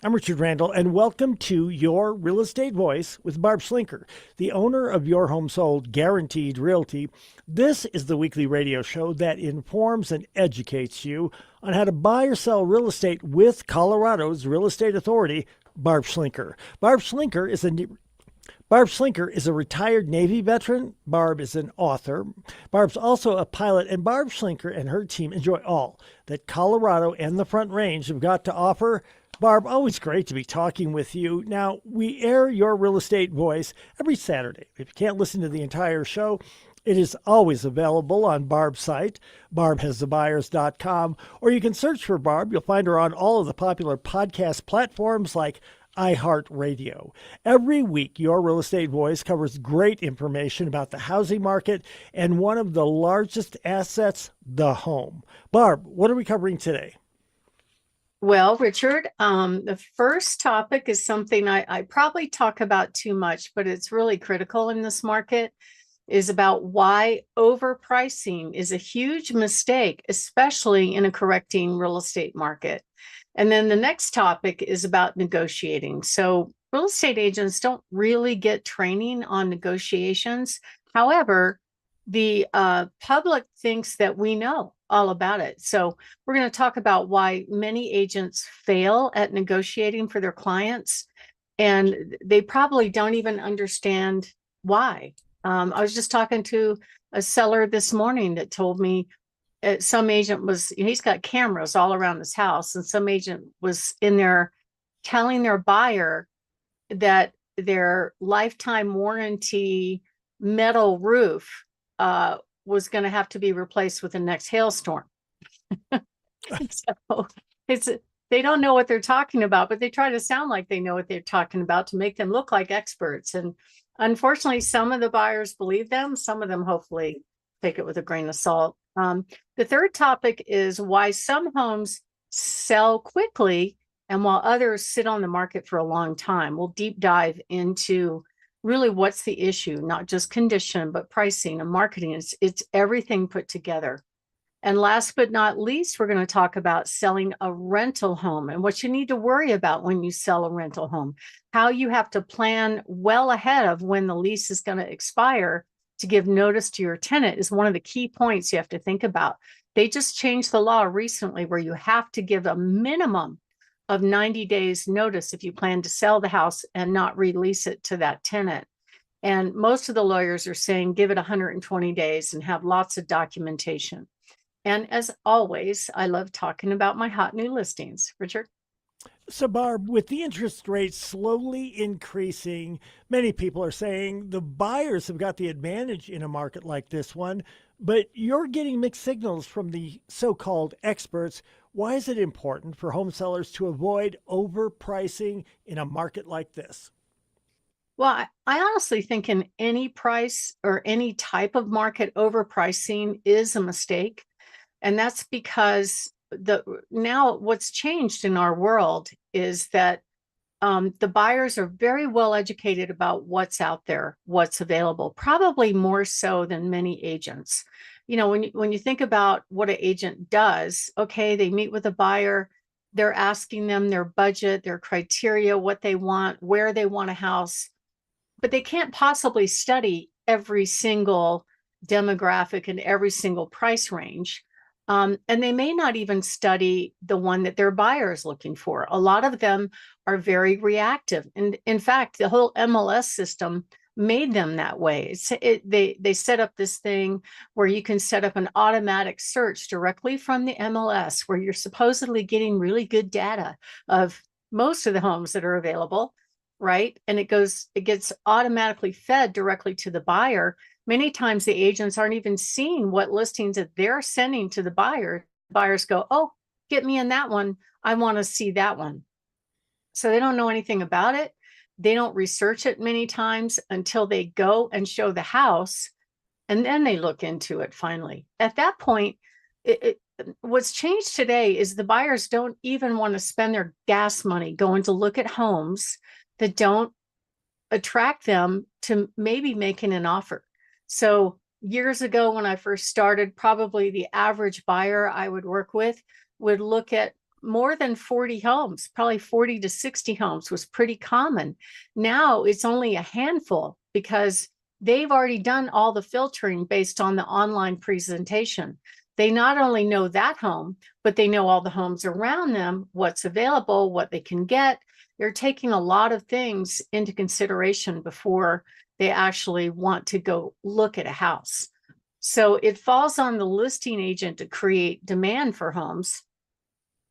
I'm Richard Randall, and welcome to Your Real Estate Voice with Barb Schlinker, the owner of Your Home Sold Guaranteed Realty. This is the weekly radio show that informs and educates you on how to buy or sell real estate with Colorado's real estate authority, Barb Schlinker. Barb Schlinker is a retired Navy veteran. Barb is an author. Barb's also a pilot, and Barb Schlinker and her team enjoy all that Colorado and the Front Range have got to offer. Barb, always great to be talking with you. Now, we air Your Real Estate Voice every Saturday. If you can't listen to the entire show, it is always available on Barb's site, barbhasthebuyers.com, or you can search for Barb. You'll find her on all of the popular podcast platforms like iHeartRadio. Every week, Your Real Estate Voice covers great information about the housing market and one of the largest assets, the home. Barb, what are we covering today? Well, Richard, the first topic is something I probably talk about too much, but it's really critical in this market, is about why overpricing is a huge mistake, especially in a correcting real estate market. And then the next topic is about negotiating. So real estate agents don't really get training on negotiations. However, the public thinks that we know all about it. So we're going to talk about why many agents fail at negotiating for their clients, and they probably don't even understand why. I was just talking to a seller this morning that told me some agent he's got cameras all around his house, and some agent was in there telling their buyer that their lifetime warranty metal roof was going to have to be replaced with the next hailstorm. So they don't know what they're talking about, but they try to sound like they know what they're talking about to make them look like experts. And unfortunately, some of the buyers believe them. Some of them hopefully take it with a grain of salt. The third topic is why some homes sell quickly and while others sit on the market for a long time. We'll deep dive into really what's the issue, not just condition, but pricing and marketing. It's everything put together. And last but not least, we're going to talk about selling a rental home and what you need to worry about when you sell a rental home, how you have to plan well ahead of when the lease is going to expire to give notice to your tenant is one of the key points you have to think about. They just changed the law recently where you have to give a minimum of 90 days notice if you plan to sell the house and not release it to that tenant. And most of the lawyers are saying give it 120 days and have lots of documentation. And as always, I love talking about my hot new listings. Richard? So, Barb, with the interest rates slowly increasing, many people are saying the buyers have got the advantage in a market like this one, but you're getting mixed signals from the so called experts. Why is it important for home sellers to avoid overpricing in a market like this? Well, I honestly think in any price or any type of market, overpricing is a mistake. And that's because now what's changed in our world is that the buyers are very well educated about what's out there, what's available, probably more so than many agents. You know, when you think about what an agent does, okay, they meet with a buyer, they're asking them their budget, their criteria, what they want, where they want a house, but they can't possibly study every single demographic and every single price range. And they may not even study the one that their buyer is looking for. A lot of them are very reactive. And in fact, the whole MLS system made them that way. They set up this thing where you can set up an automatic search directly from the MLS, where you're supposedly getting really good data of most of the homes that are available, right? And it gets automatically fed directly to the buyer. Many times the agents aren't even seeing what listings that they're sending to the buyer. Buyers go, oh, get me in that one. I want to see that one. So they don't know anything about it. They don't research it many times until they go and show the house, and then they look into it finally. At that point, what's changed today is the buyers don't even want to spend their gas money going to look at homes that don't attract them to maybe making an offer. So years ago, when I first started, probably the average buyer I would work with would look at more than 40 homes, probably 40 to 60 homes was pretty common. Now it's only a handful because they've already done all the filtering based on the online presentation. They not only know that home, but they know all the homes around them, what's available, what they can get. They're taking a lot of things into consideration before they actually want to go look at a house. So it falls on the listing agent to create demand for homes,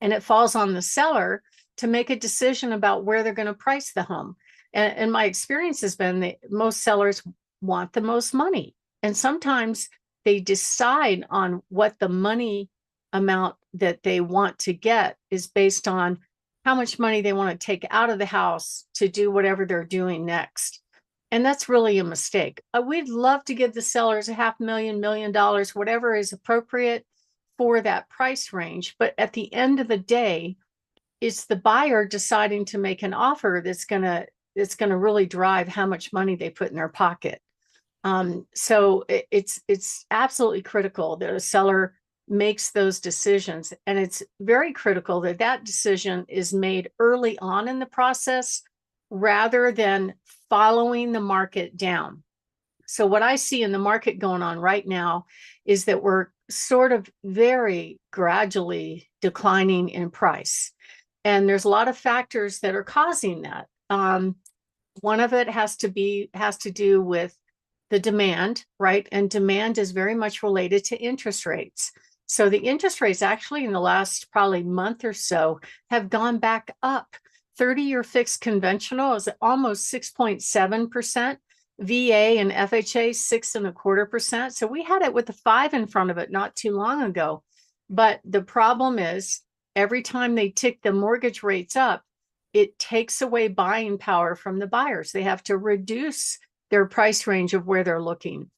and it falls on the seller to make a decision about where they're going to price the home. And my experience has been that most sellers want the most money. And sometimes they decide on what the money amount that they want to get is based on how much money they want to take out of the house to do whatever they're doing next. And that's really a mistake. We'd love to give the sellers $500,000, $1 million, whatever is appropriate for that price range. But at the end of the day, it's the buyer deciding to make an offer that's gonna really drive how much money they put in their pocket. So it's absolutely critical that a seller makes those decisions, and it's very critical that that decision is made early on in the process rather than following the market down. So what I see in the market going on right now is that we're sort of very gradually declining in price. And there's a lot of factors that are causing that. One of it has to do with the demand, right? And demand is very much related to interest rates. So the interest rates actually in the last probably month or so have gone back up. 30-year fixed conventional is almost 6.7%. VA and FHA 6.25%. So we had it with the 5 in front of it not too long ago. But the problem is every time they tick the mortgage rates up, it takes away buying power from the buyers. They have to reduce their price range of where they're looking.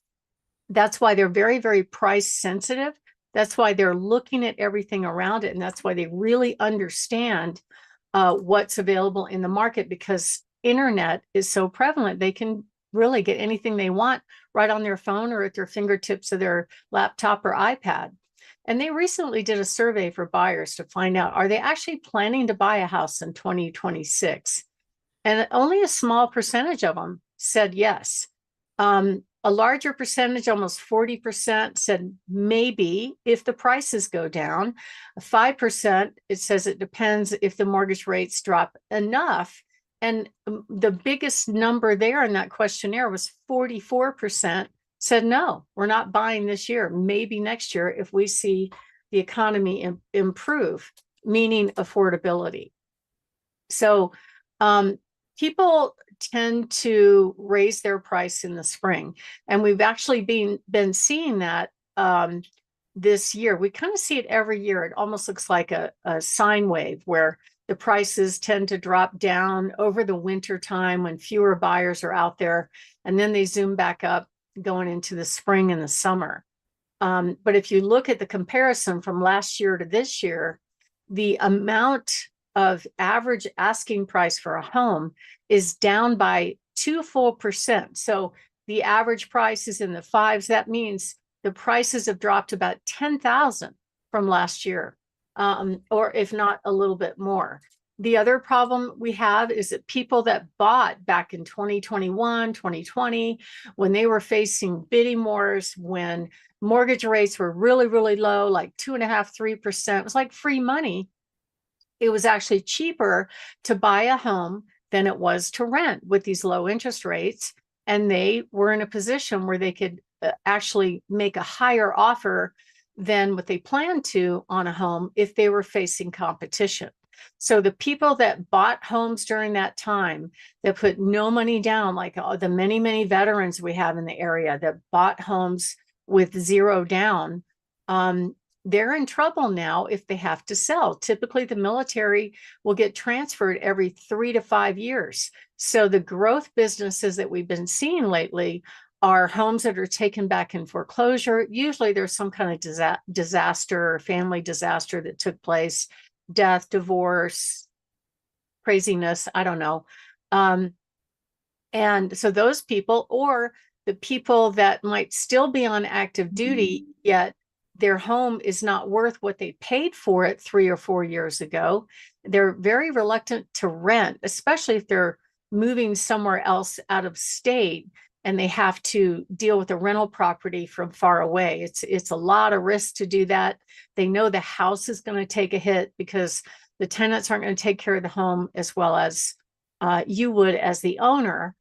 That's why they're very, very price sensitive. That's why they're looking at everything around it. And that's why they really understand what's available in the market, because internet is so prevalent. They can really get anything they want right on their phone or at their fingertips of their laptop or iPad. And they recently did a survey for buyers to find out, are they actually planning to buy a house in 2026? And only a small percentage of them said yes. A larger percentage, almost 40%, said maybe if the prices go down. 5%, it says it depends if the mortgage rates drop enough. And the biggest number there in that questionnaire was 44% said, no, we're not buying this year, maybe next year if we see the economy improve, meaning affordability. So people tend to raise their price in the spring. And we've actually been seeing that this year. We kind of see it every year. It almost looks like a sine wave where the prices tend to drop down over the winter time when fewer buyers are out there, and then they zoom back up going into the spring and the summer. But if you look at the comparison from last year to this year, the amount of average asking price for a home is down by 2 full percent. So the average price is in the fives. That means the prices have dropped about 10,000 from last year, or if not a little bit more. The other problem we have is that people that bought back in 2021, 2020, when they were facing bidding wars, when mortgage rates were really, really low, like 2.5%, 3%, it was like free money. It was actually cheaper to buy a home than it was to rent with these low interest rates. And they were in a position where they could actually make a higher offer than what they planned to on a home if they were facing competition. So the people that bought homes during that time, that put no money down, like the many, many veterans we have in the area that bought homes with zero down, they're in trouble now if they have to sell. Typically, the military will get transferred every 3 to 5 years. So the growth businesses that we've been seeing lately are homes that are taken back in foreclosure. Usually there's some kind of disaster or family disaster that took place, death, divorce, craziness, I don't know. And so those people, or the people that might still be on active duty, yet their home is not worth what they paid for it 3 or 4 years ago. They're very reluctant to rent, especially if they're moving somewhere else out of state and they have to deal with a rental property from far away. It's a lot of risk to do that. They know the house is going to take a hit because the tenants aren't going to take care of the home as well as you would as the owner.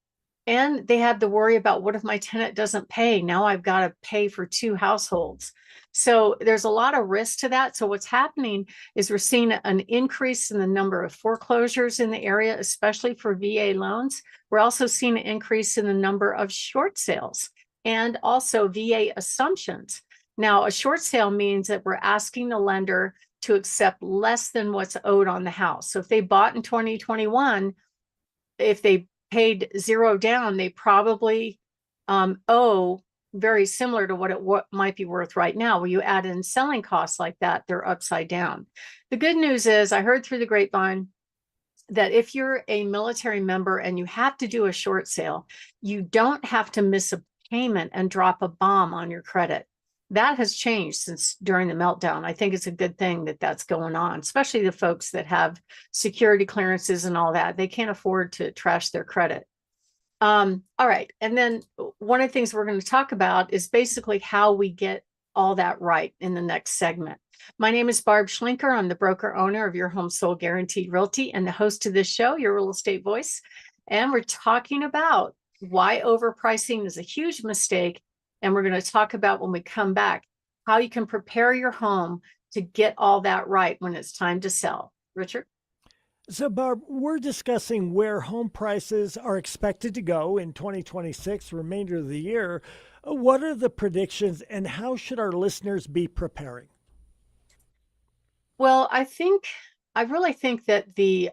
And they have to worry about, what if my tenant doesn't pay? Now I've got to pay for 2 households. So there's a lot of risk to that. So what's happening is we're seeing an increase in the number of foreclosures in the area, especially for VA loans. We're also seeing an increase in the number of short sales and also VA assumptions. Now, a short sale means that we're asking the lender to accept less than what's owed on the house. So if they bought in 2021, if they paid 0 down, they probably owe very similar to what might be worth right now. When you add in selling costs like that, they're upside down. The good news is, I heard through the grapevine that if you're a military member and you have to do a short sale, you don't have to miss a payment and drop a bomb on your credit. That has changed since during the meltdown. I think it's a good thing that that's going on, especially the folks that have security clearances and all that. They can't afford to trash their credit. All right. And then one of the things we're going to talk about is basically how we get all that right in the next segment. My name is Barb Schlinker. I'm the broker owner of Your Home Sold Guaranteed Realty and the host of this show, Your Real Estate Voice. And we're talking about why overpricing is a huge mistake. And we're going to talk about, when we come back, how you can prepare your home to get all that right when it's time to sell. Richard? So, Barb, we're discussing where home prices are expected to go in 2026, remainder of the year. What are the predictions and how should our listeners be preparing? Well, I really think that the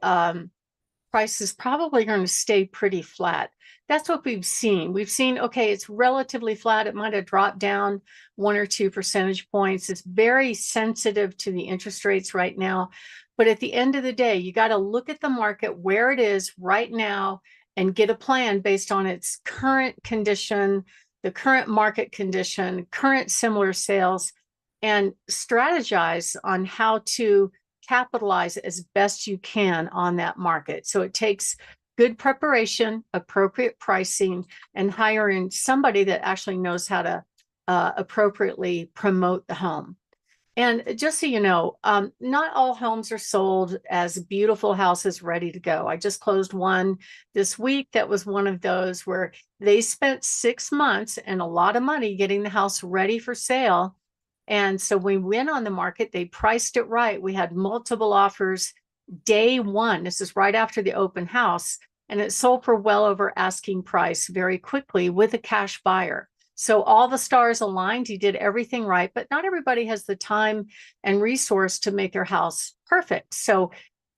price is probably going to stay pretty flat. That's what we've seen. We've seen, okay, it's relatively flat. It might have dropped down 1 or 2 percentage points. It's very sensitive to the interest rates right now. But at the end of the day, you got to look at the market where it is right now and get a plan based on its current condition, the current market condition, current similar sales, and strategize on how to capitalize as best you can on that market. So it takes good preparation, appropriate pricing, and hiring somebody that actually knows how to appropriately promote the home. And just so you know, not all homes are sold as beautiful houses ready to go. I just closed one this week that was one of those where they spent 6 months and a lot of money getting the house ready for sale. And so we went on the market, they priced it right. We had multiple offers day one. This is right after the open house. And it sold for well over asking price very quickly with a cash buyer. So all the stars aligned. He did everything right, but not everybody has the time and resource to make their house perfect. So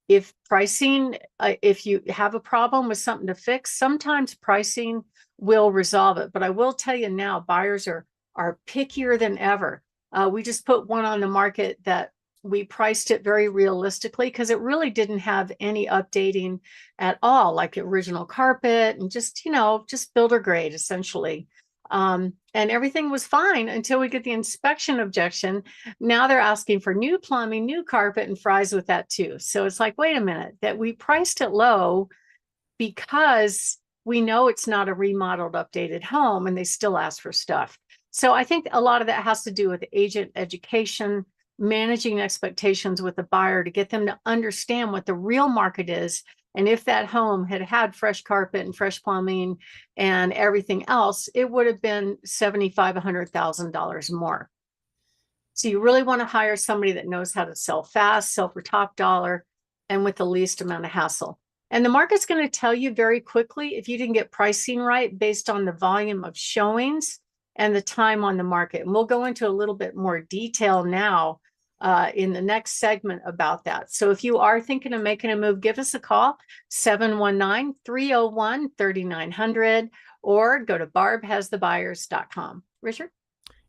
if pricing, if you have a problem with something to fix, sometimes pricing will resolve it. But I will tell you now, buyers are pickier than ever. We just put one on the market that we priced it very realistically because it really didn't have any updating at all, like original carpet and just builder grade essentially. And everything was fine until we get the inspection objection. Now they're asking for new plumbing, new carpet, and fries with that too. So it's like, wait a minute, that we priced it low because we know it's not a remodeled, updated home, and they still ask for stuff. So I think a lot of that has to do with agent education, managing expectations with the buyer to get them to understand what the real market is. And if that home had had fresh carpet and fresh plumbing and everything else, it would have been $75,000, $100,000 more. So you really want to hire somebody that knows how to sell fast, sell for top dollar, and with the least amount of hassle. And the market's going to tell you very quickly if you didn't get pricing right based on the volume of showings and the time on the market. And we'll go into a little bit more detail now in the next segment about that. So if you are thinking of making a move, give us a call, 719-301-3900, or go to barbhasthebuyers.com. Richard?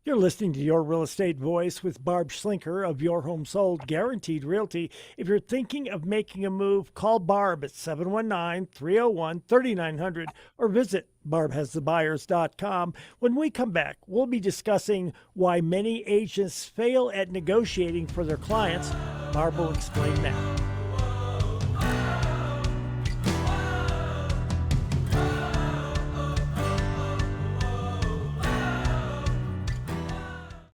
You're listening to Your Real Estate Voice with Barb Schlinker of Your Home Sold Guaranteed Realty. If you're thinking of making a move, call Barb at 719-301-3900 or visit barbhasthebuyers.com. When we come back, we'll be discussing why many agents fail at negotiating for their clients. Barb will explain that.